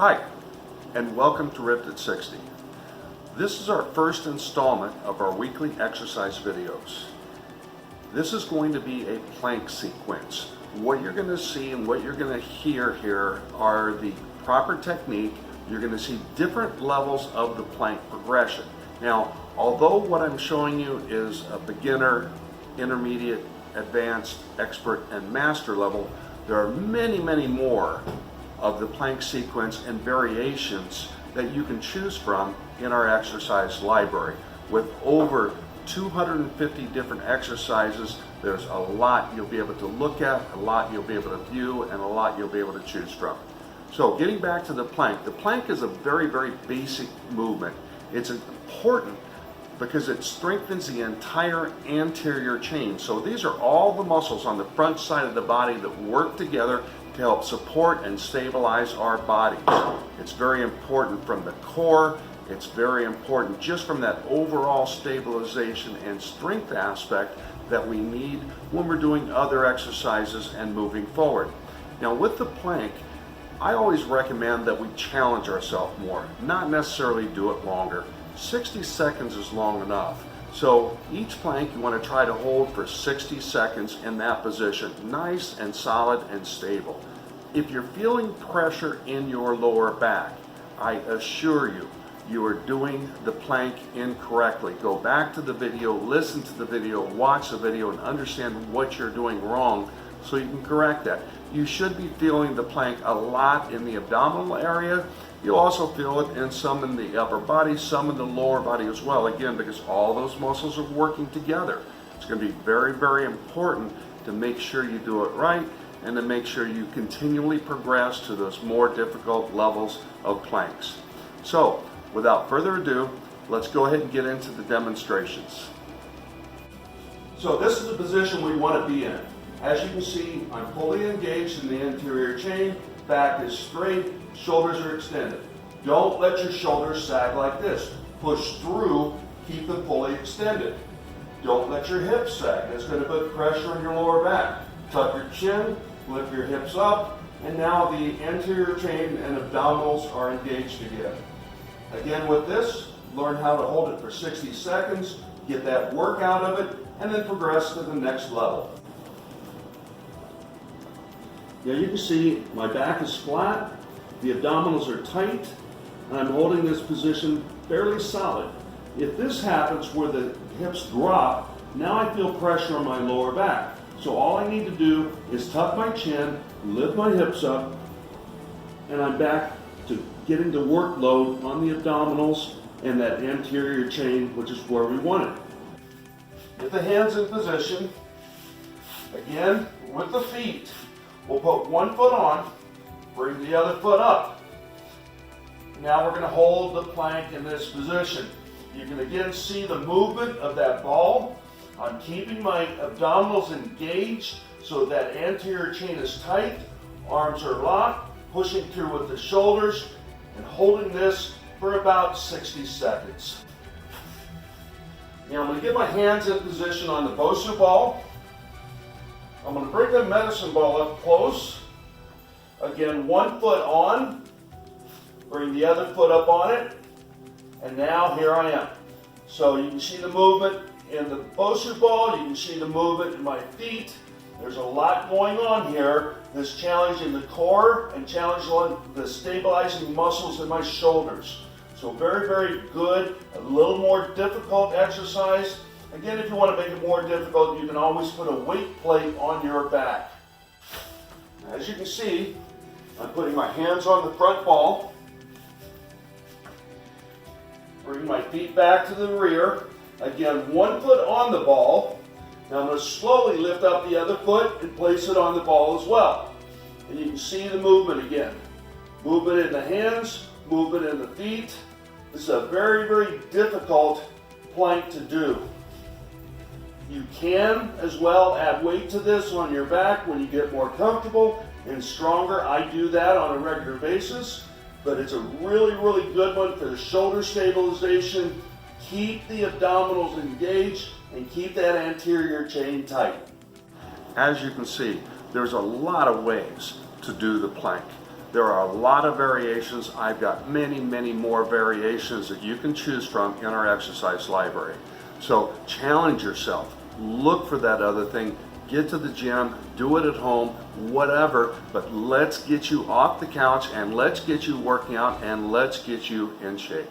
Hi, and welcome to Ripped at 60. This is our first installment of our weekly exercise videos. This is going to be a plank sequence. What you're going to see and what you're going to hear here are the proper technique. You're going to see different levels of the plank progression. Now, although what I'm showing you is a beginner, intermediate, advanced, expert, and master level, there are many more of the plank sequence and variations that you can choose from in our exercise library. With over 250 different exercises, there's a lot you'll be able to look at, a lot you'll be able to view, and a lot you'll be able to choose from. So getting back to the plank is a very basic movement. It's important because it strengthens the entire anterior chain. So these are all the muscles on the front side of the body that work together to help support and stabilize our bodies. It's very important from the core. It's very important just from that overall stabilization and strength aspect that we need when we're doing other exercises and moving forward. Now with the plank, I always recommend that we challenge ourselves more, not necessarily do it longer. 60 seconds is long enough. So each plank you want to try to hold for 60 seconds in that position, nice and solid and stable. If you're feeling pressure in your lower back, I assure you, you are doing the plank incorrectly. Go back to the video, listen to the video, watch the video, and understand what you're doing wrong so you can correct that. You should be feeling the plank a lot in the abdominal area. You'll also feel it in some in the upper body, some in the lower body as well, again, because all those muscles are working together. It's going to be very important to make sure you do it right and to make sure you continually progress to those more difficult levels of planks. So, without further ado, let's go ahead and get into the demonstrations. So this is the position we want to be in. As you can see, I'm fully engaged in the anterior chain, back is straight, shoulders are extended. Don't let your shoulders sag like this. Push through, keep them fully extended. Don't let your hips sag. That's going to put pressure on your lower back. Tuck your chin, lift your hips up, and now the anterior chain and abdominals are engaged again. Again with this, learn how to hold it for 60 seconds, get that work out of it, and then progress to the next level. Now you can see my back is flat, the abdominals are tight, and I'm holding this position fairly solid. If this happens where the hips drop, now I feel pressure on my lower back. So all I need to do is tuck my chin, lift my hips up, and I'm back to getting the workload on the abdominals and that anterior chain, which is where we want it. Get the hands in position. Again, with the feet. We'll put one foot on, bring the other foot up. Now we're going to hold the plank in this position. You can again see the movement of that ball. I'm keeping my abdominals engaged so that anterior chain is tight, arms are locked, pushing through with the shoulders, and holding this for about 60 seconds. Now I'm going to get my hands in position on the BOSU ball. I'm going to bring the medicine ball up close. Again, one foot on, bring the other foot up on it, and now here I am. So you can see the movement in the BOSU ball, you can see the movement in my feet. There's a lot going on here. This challenge in the core and challenge on the stabilizing muscles in my shoulders. So very good, a little more difficult exercise. Again, if you want to make it more difficult, you can always put a weight plate on your back. As you can see, I'm putting my hands on the front ball. Bring my feet back to the rear. Again, one foot on the ball. Now I'm going to slowly lift up the other foot and place it on the ball as well. And you can see the movement again. Movement in the hands, movement in the feet. This is a very difficult plank to do. You can as well add weight to this on your back when you get more comfortable and stronger. I do that on a regular basis, but it's a really good one for the shoulder stabilization. Keep the abdominals engaged and keep that anterior chain tight. As you can see, there's a lot of ways to do the plank. There are a lot of variations. I've got many, many more variations that you can choose from in our exercise library. So challenge yourself. Look for that other thing. Get to the gym, do it at home, whatever, but let's get you off the couch and let's get you working out and let's get you in shape.